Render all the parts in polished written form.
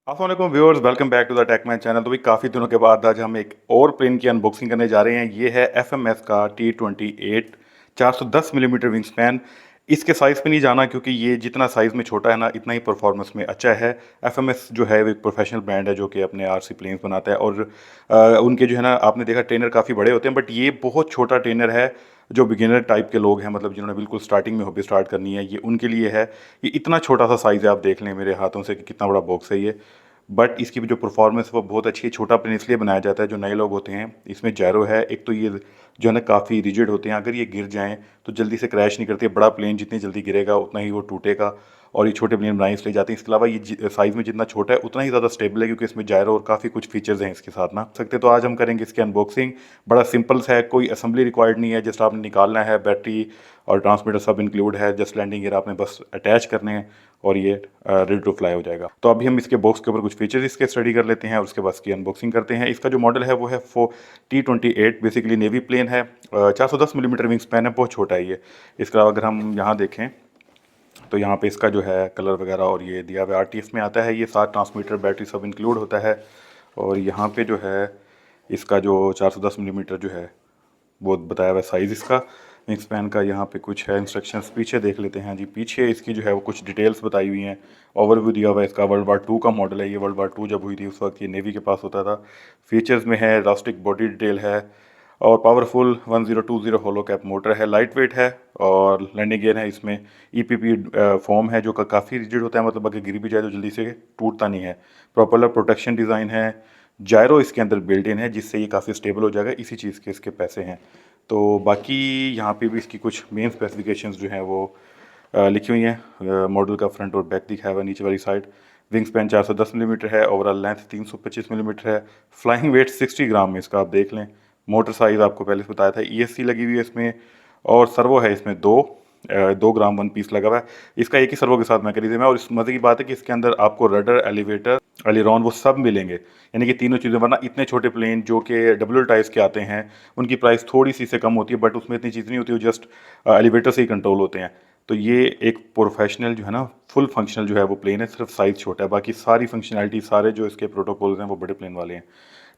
अस्सलाम वालेकुम viewers, welcome back to the Techman channel. तो भी काफ़ी दिनों के बाद आज हम एक और प्लेन की अनबॉक्सिंग करने जा रहे हैं। ये है FMS का T28 410 मिलीमीटर विंग स्पैन। इसके साइज़ पे नहीं जाना क्योंकि ये जितना साइज़ में छोटा है ना इतना ही परफॉर्मेंस में अच्छा है। FMS जो है वो एक प्रोफेशनल ब्रांड है जो कि अपने RC प्लेन्स बनाता है और उनके जो है ना आपने देखा ट्रेनर काफ़ी बड़े होते हैं, बट ये बहुत छोटा ट्रेनर है। जो बिगिनर टाइप के लोग हैं, मतलब जिन्होंने बिल्कुल स्टार्टिंग में हॉबी स्टार्ट करनी है, ये उनके लिए है। ये इतना छोटा सा साइज़ है, आप देख लें मेरे हाथों से कि कितना बड़ा बॉक्स है ये। बट इसकी भी जो परफॉर्मेंस है वो बहुत अच्छी है। छोटा प्लेन इसलिए बनाया जाता है जो नए लोग होते हैं। इसमें जैरो है, एक तो ये जो है ना काफ़ी रिजिड होते हैं, अगर ये गिर जाएँ तो जल्दी से क्रैश नहीं करते। बड़ा प्लेन जितनी जल्दी गिरेगा उतना ही वो टूटेगा, और ये छोटे प्लेन बनाए इसलिए जाते हैं। इसके अलावा ये साइज़ में जितना छोटा है उतना ही ज़्यादा स्टेबल है क्योंकि इसमें जायरो और काफ़ी कुछ फीचर्स हैं इसके साथ ना सकते। तो आज हम करेंगे इसकी अनबॉक्सिंग। बड़ा सिंपल सा है, कोई असेंबली रिक्वायर्ड नहीं है। जस्ट आपने निकालना है, बैटरी और ट्रांसमीटर सब इंक्लूड है। जस्ट लैंडिंग गियर आपने बस अटैच करने हैं और ये रेडी टू फ्लाई हो जाएगा। तो अभी हम इसके बॉक्स के ऊपर कुछ फीचर्स इसके स्टडी कर लेते हैं और उसके बाद इसकी अनबॉक्सिंग करते हैं। इसका जो मॉडल है वो है T28, बेसिकली नेवी प्लेन है। 410 मिलीमीटर विंग स्पैन है, बहुत छोटा है ये। इसके अलावा अगर हम यहाँ देखें तो यहाँ पे इसका जो है कलर वगैरह और ये दिया हुआ RTS में आता है। ये 7 ट्रांसमीटर बैटरी सब इंक्लूड होता है। और यहाँ पे जो है इसका जो 410 मिलीमीटर जो है वो बताया हुआ साइज़ इसका विंग स्पैन का। यहाँ पे कुछ है इंस्ट्रक्शंस, पीछे देख लेते हैं जी। पीछे इसकी जो है वो कुछ डिटेल्स बताई हुई हैं, ओवरव्यू दिया हुआ है इसका। वर्ल्ड वार 2 का मॉडल है ये। वर्ल्ड वार 2 जब हुई थी उस वक्त ये नेवी के पास होता था। फीचर्स में है इलास्टिक बॉडी डिटेल है और पावरफुल 1020 होलो कैप मोटर है, लाइट वेट है और लैंडिंग गियर है। इसमें EPP फोम है जो काफ़ी रिजिड होता है, मतलब अगर गिर भी जाए तो जल्दी से टूटता नहीं है। प्रोपेलर प्रोटेक्शन डिज़ाइन है। जायरो इसके अंदर बिल्ट इन है जिससे ये काफ़ी स्टेबल हो जाएगा। इसी चीज़ के इसके पैसे हैं। तो बाकी यहाँ पे भी इसकी कुछ मेन स्पेसिफिकेशंस जो हैं वो लिखी हुई हैं। मॉडल का फ्रंट और बैक दिखा हुआ है नीचे वाली साइड। विंग स्पैन 410 मिलीमीटर है, ओवरऑल लेंथ 325 मिलीमीटर है। फ्लाइंग वेट 60 ग्राम में इसका आप देख लें। मोटर साइज़ आपको पहले से बताया था, ESC लगी हुई है इसमें और सर्वो है इसमें 2 ग्राम वन पीस लगा हुआ है। इसका एक ही सर्वो के साथ मैकेनिज्म है और इस मज़े की बात है कि इसके अंदर आपको रडर, एलिवेटर, एलिरॉन वो सब मिलेंगे, यानी कि तीनों चीज़ें। वरना इतने छोटे प्लेन जो कि डब्ल्यू टाइप्स के आते हैं उनकी प्राइस थोड़ी सी से कम होती है, बट उसमें इतनी चीज़ नहीं होती, वो जस्ट एलिवेटर से ही कंट्रोल होते हैं। तो ये एक प्रोफेशनल जो है ना फुल फंक्शनल जो है वो प्लेन है, सिर्फ साइज़ छोटा है। बाकी सारी फंक्शनैलिटी, सारे जो इसके प्रोटोकॉल्स हैं वो बड़े प्लेन वाले हैं।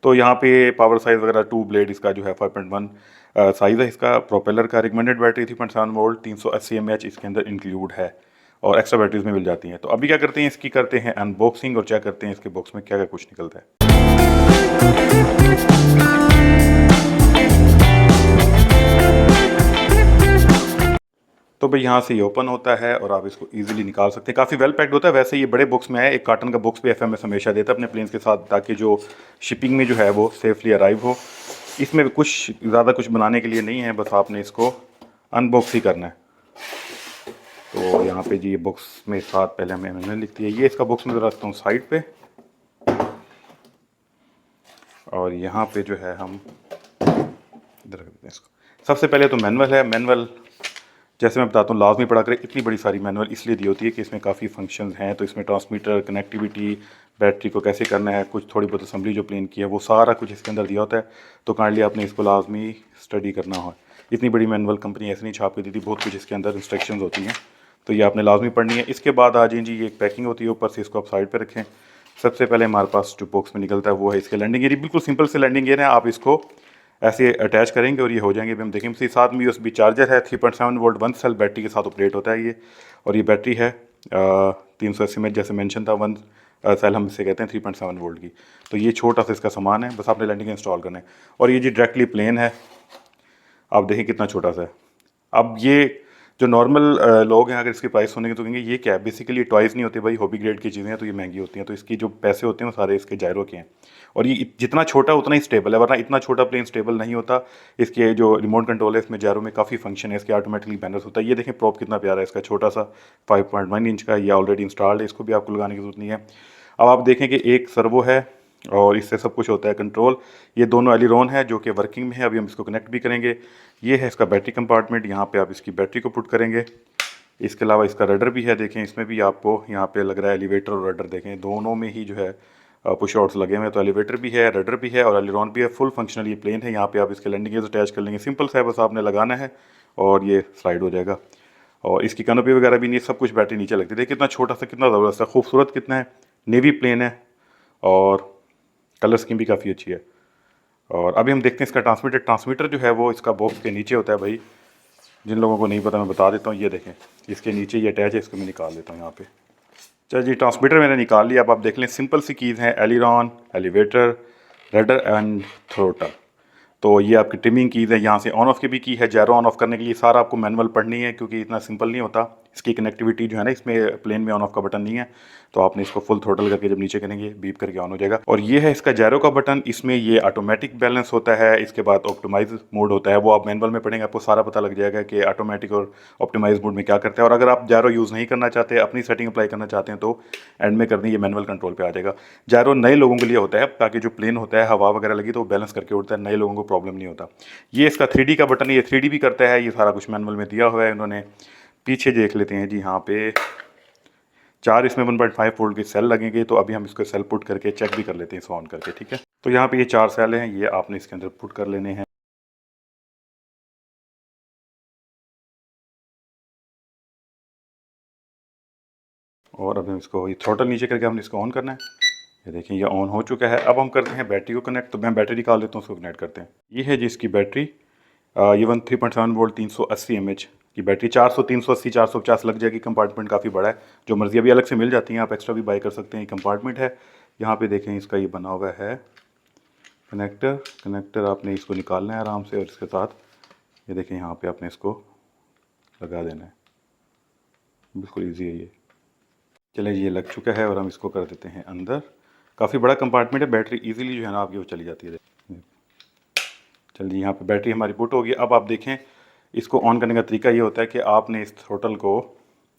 तो यहाँ पे पावर साइज़ वगैरह 2 ब्लेड इसका जो है 5.1 साइज़ है इसका। प्रोपेलर का रिकमेंडेड बैटरी 3.7 वोल्ट 380 mAh इसके अंदर इंक्लूड है और एक्स्ट्रा बैटरीज में मिल जाती हैं। तो अभी क्या करते हैं, इसकी करते हैं अनबॉक्सिंग और चेक करते हैं इसके बॉक्स में क्या क्या कुछ निकलता है। तो भाई यहाँ से ये ओपन होता है और आप इसको इजीली निकाल सकते हैं। काफ़ी वेल पैक्ड होता है। वैसे ये बड़े बॉक्स में है, एक कार्टन का बॉक्स भी FMS हमेशा देता है अपने प्लेन्स के साथ, ताकि जो शिपिंग में जो है वो सेफली अराइव हो। इसमें भी कुछ ज़्यादा कुछ बनाने के लिए नहीं है, बस आपने इसको अनबॉक्स ही करना है। तो यहाँ पे जी ये बॉक्स में साथ पहले मैंने लिख दिया। ये इसका बॉक्स में रखता हूँ साइड पे और यहाँ पे जो है हम इधर रख देते हैं इसको। सबसे पहले तो मैनुअल है। मैनुअल जैसे मैं बताता हूँ लाजमी पढ़ा करें। इतनी बड़ी सारी मैनुअल इसलिए दी होती है कि इसमें काफ़ी फंक्शंस हैं। तो इसमें ट्रांसमीटर, कनेक्टिविटी, बैटरी को कैसे करना है, कुछ थोड़ी बहुत असेंबली जो प्लेन की है वो सारा कुछ इसके अंदर दिया होता है। तो काइंडली आपने इसको लाजमी स्टडी करना हो। इतनी बड़ी मैनुअल कंपनी ऐसे नहीं छाप के दी थी, बहुत कुछ इसके अंदर इंस्ट्रक्शंस होती हैं, तो ये आपने लाजमी पढ़नी है। इसके बाद आ जाए जी, ये एक पैकिंग होती है, ऊपर से इसको आप साइड पर रखें। सबसे पहले हमारे पास जो बॉक्स में निकलता है वो है इसके लैंडिंग एरिया। बिल्कुल सिंपल से लैंडिंग एरिया है, आप इसको ऐसे अटैच करेंगे और ये हो जाएंगे। अभी हम देखेंगे। इसके साथ में USB चार्जर है, 3.7 वोल्ट 1 सेल बैटरी के साथ ऑपरेट होता है ये। और ये बैटरी है 380 mAh, जैसे मेंशन था 1 सेल हम इसे कहते हैं 3.7 वोल्ट की। तो ये छोटा सा इसका सामान है, बस आपने लैंडिंग इंस्टॉल करना है। और ये जी डायरेक्टली प्लेन है, आप देखें कितना छोटा सा है। अब ये जो नॉर्मल लोग हैं अगर इसकी प्राइस सुनेंगे तो कहेंगे ये क्या है। बेसिकली टॉयज़ नहीं होते भाई, हॉबी ग्रेड की चीज़ें हैं तो ये महंगी होती हैं। तो इसकी जो पैसे होते हैं वो सारे इसके जायरो के हैं। और ये जितना छोटा उतना ही स्टेबल है, वरना इतना छोटा प्लेन स्टेबल नहीं होता। इसके जो रिमोट कंट्रोल है इसमें जायरो में काफ़ी फंक्शन है। इसके ऑटोमेटिकली बैनर्स होता है। ये देखें प्रॉप कितना प्यारा है इसका, छोटा सा 5.1 इंच का। ये ऑलरेडी इंस्टॉल्ड है, इसको भी आपको लगाने की जरूरत नहीं है। अब आप देखें कि एक सर्वो है और इससे सब कुछ होता है कंट्रोल। ये दोनों एलिरॉन है जो कि वर्किंग में है, अभी हम इसको कनेक्ट भी करेंगे। ये है इसका बैटरी कंपार्टमेंट, यहाँ पे आप इसकी बैटरी को पुट करेंगे। इसके अलावा इसका रडर भी है, देखें इसमें भी आपको यहाँ पे लग रहा है एलिवेटर और रडर, देखें दोनों में ही जो है पुश आउट्स लगे हुए हैं। तो एलिवेटर भी है, रडर भी है और एलिरॉन भी है। फुल फंक्शनल ये प्लेन है। यहाँ पे आप इसके लैंडिंग गियर्स अटैच कर लेंगे, सिंपल सा है, बस आपने लगाना है और ये स्लाइड हो जाएगा। और इसकी कैनोपी वगैरह भी नहीं, सब कुछ बैटरी नीचे लगती है। देखिए कितना छोटा सा, कितना ज़बरदस्त है, खूबसूरत कितना है। नेवी प्लेन है और कलर स्कीम भी काफ़ी अच्छी है। और अभी हम देखते हैं इसका ट्रांसमीटर जो है वो इसका बॉक्स के नीचे होता है भाई। जिन लोगों को नहीं पता मैं बता देता हूँ, ये देखें इसके नीचे ये अटैच है, इसको मैं निकाल देता हूँ यहाँ पे। चलो जी, ट्रांसमीटर मैंने निकाल लिया। अब आप देख लें, सिंपल सी कीज़ हैं, एलिरॉन, एलिवेटर, रडर एंड थ्रोटल। तो ये आपकी ट्रिमिंग कीज़ है, यहाँ से ऑन ऑफ की भी की है। जैरो ऑन ऑफ करने के लिए सारा आपको मैनुअल पढ़नी है, क्योंकि इतना सिंपल नहीं होता। इसकी कनेक्टिविटी जो है ना, इसमें प्लेन में ऑन ऑफ का बटन नहीं है, तो आपने इसको फुल थ्रोटल करके जब नीचे करेंगे बीप करके ऑन हो जाएगा। और ये है इसका जैरो का बटन, इसमें ये ऑटोमेटिक बैलेंस होता है, इसके बाद ऑप्टिमाइज मोड होता है। वो आप मैनुअल में पढ़ेंगे, आपको सारा पता लग जाएगा कि ऑटोमेटिक और ऑप्टिमाइज मोड में क्या करते हैं। और अगर आप जैरो यूज़ नहीं करना चाहते, अपनी सेटिंग अप्लाई करना चाहते हैं, तो एंड में कर दें, ये मैनुअल कंट्रोल पे आ जाएगा। जैरो नए लोगों के लिए होता है, ताकि जो प्लेन होता है हवा वगैरह लगी तो वो बैलेंस करके उड़ता है, नए लोगों को प्रॉब्लम नहीं होता। ये इसका 3D का बटन है, ये 3D भी करता है। ये सारा कुछ मैनुअल में दिया हुआ है इन्होंने। पीछे देख लेते हैं जी, यहाँ पे 4 इसमें 1.5 वोल्ट के सेल लगेंगे। तो अभी हम इसको सेल पुट करके चेक भी कर लेते हैं इसको ऑन करके, ठीक है। तो यहाँ पे ये 4 सेल हैं, ये आपने इसके अंदर पुट कर लेने हैं। और अब हम इसको, ये थ्रोटल नीचे करके हमने इसको ऑन करना है। ये देखें, ये ऑन हो चुका है। अब हम करते हैं बैटरी को कनेक्ट। तो मैं बैटरी निकाल लेता हूँ, उसको कनेक्ट करते हैं। ये है जी इसकी बैटरी, ये 3.7 वोल्ट 380 mAh की बैटरी। 400, 380, 450 लग जाएगी। कंपार्टमेंट काफ़ी बड़ा है, जो मर्जी अभी अलग से मिल जाती हैं, आप एक्स्ट्रा भी बाई कर सकते हैं। ये कंपार्टमेंट है। यहाँ पे देखें, इसका ये बना हुआ है कनेक्टर आपने इसको निकालना है आराम से, और इसके साथ ये देखें यहाँ पे आपने इसको लगा देना है। बिल्कुल ईजी है ये। चलें जी, ये लग चुका है और हम इसको कर देते हैं अंदर। काफ़ी बड़ा कंपार्टमेंट है, बैटरी इजीली जो है ना आपकी वो चली जाती है। चलिए, यहाँ पे बैटरी हमारी पुट होगी। अब आप देखें, इसको ऑन करने का तरीका ये होता है कि आपने इस थ्रोटल को,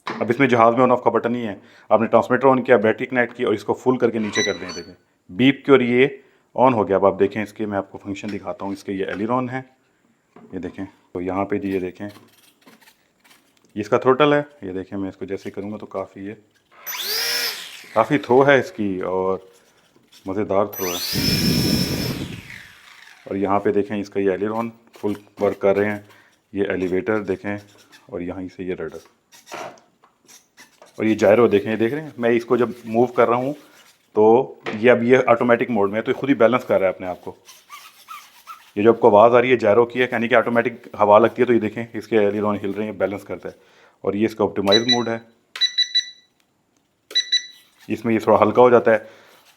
अब इसमें जहाज़ में ऑन ऑफ का बटन नहीं है, आपने ट्रांसमीटर ऑन किया, बैटरी कनेक्ट की और इसको फुल करके नीचे कर दें। देखें बीप की, और ये ऑन हो गया। अब आप देखें इसके, मैं आपको फंक्शन दिखाता हूँ। इसके ये एलिरॉन है, ये देखें। तो यहाँ पे जी ये देखें, ये इसका थ्रोटल है। ये देखें, मैं इसको जैसे करूँगा तो काफ़ी थ्रो है इसकी, और मज़ेदार थ्रो है। और यहाँ पे देखें, इसका ये एलिरॉन फुल वर्क कर रहे हैं। ये एलिवेटर देखें, और यहाँ से ये रडर, और ये जायरो देखें। देख रहे हैं, मैं इसको जब मूव कर रहा हूँ तो ये अब ये ऑटोमेटिक मोड में है, तो खुद ही बैलेंस कर रहा है अपने आप को। ये जो आपको आवाज़ आ रही है जायरो की है, यानी कि ऑटोमेटिक हवा लगती है, तो ये देखें इसके एलिरॉन हिल रहे हैं, बैलेंस करता है। और ये इसका ऑप्टिमाइज मोड है, इसमें ये थोड़ा हल्का हो जाता है।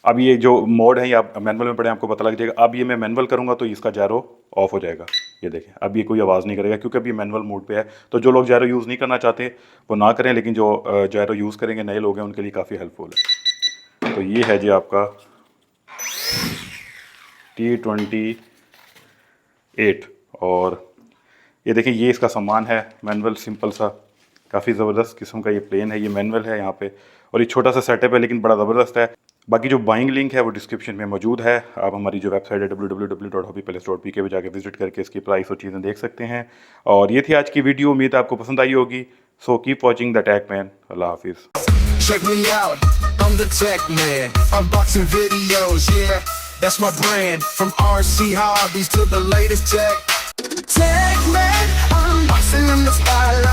अब ये जो मोड है, ये आप मैनुअल में पढ़े, आपको पता लग जाएगा। अब ये मैं मैनुअल करूँगा तो इसका जायरो ऑफ हो जाएगा। ये देखें, अब ये कोई आवाज़ नहीं करेगा, क्योंकि अभी मैनुअल मोड पे है। तो जो लोग जायरो यूज़ नहीं करना चाहते वो ना करें, लेकिन जो जायरो यूज़ करेंगे, नए लोग हैं, उनके लिए काफ़ी हेल्पफुल है। तो ये है जी आपका T28। और ये देखें, ये इसका सामान है मैनुअल, सिंपल सा, काफ़ी ज़बरदस्त किस्म का ये प्लेन है। ये मैनुअल है यहाँ पे, और ये छोटा सा सेटअप है, लेकिन बड़ा ज़बरदस्त है। बाकी जो बाइंग लिंक है वो डिस्क्रिप्शन में मौजूद है। आप हमारी जो वेबसाइट है www.hobbypalace.pk पे जाके विजिट करके इसकी प्राइस और चीज़ें देख सकते हैं। और ये थी आज की वीडियो, उम्मीद है आपको पसंद आई होगी। So keep watching the tech man. अल्लाह हाफिज़। Check me out, I'm the tech man. Unboxing videos, yeah, that's my brand. From RC hobbies to the latest tech. Tech man, unboxing in the spotlight.